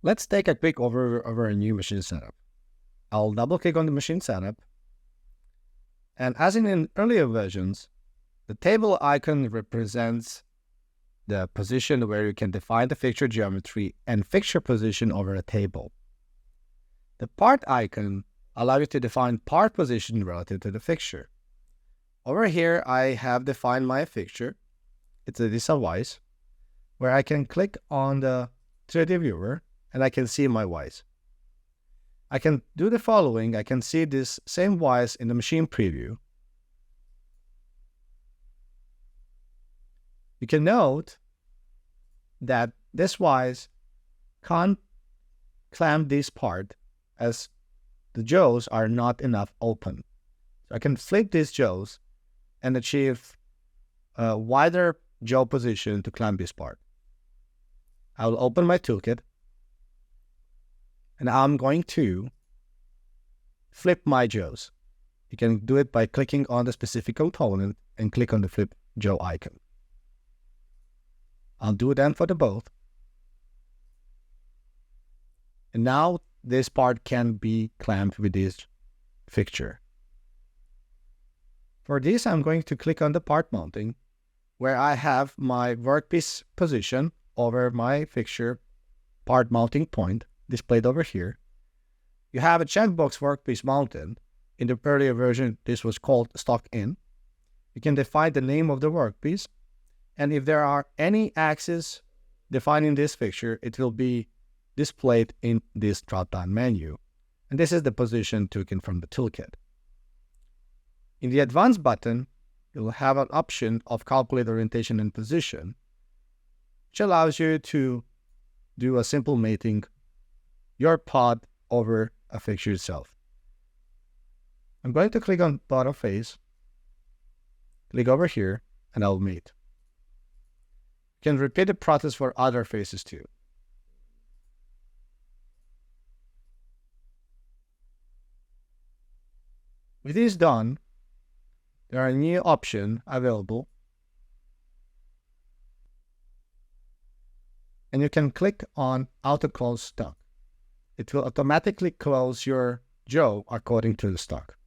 Let's take a quick overview of our new machine setup. I'll double click on the machine setup. And as in earlier versions, the table icon represents the position where you can define the fixture geometry and fixture position over a table. The part icon allows you to define part position relative to the fixture. Over here, I have defined my fixture. It's a diesel Ys, where I can click on the 3D viewer and I can see my Ys. I can do the following. I can see this same Ys in the machine preview. You can note that this Ys can't clamp this part as the jaws are not enough open. So I can flip these jaws and achieve a wider jaw position to clamp this part. I will open my toolkit and I'm going to flip my jaws. You can do it by clicking on the specific component and click on the flip jaw icon. I'll do that for the both. And now this part can be clamped with this fixture. For this, I'm going to click on the part mounting, where I have my workpiece position over my fixture part mounting point displayed over here. You have a checkbox workpiece mounted. In the earlier version, this was called stock in. You can define the name of the workpiece. And if there are any axes defining this fixture, it will be displayed in this drop-down menu. And this is the position taken from the toolkit. In the Advanced button, you'll have an option of Calculate Orientation and Position, which allows you to do a simple mating your pod over a fixture itself. I'm going to click on bottom face, click over here, and I'll mate. You can repeat the process for other faces too. With this done, there are new options available, and you can click on Auto Close Stock. It will automatically close your jaw according to the stock.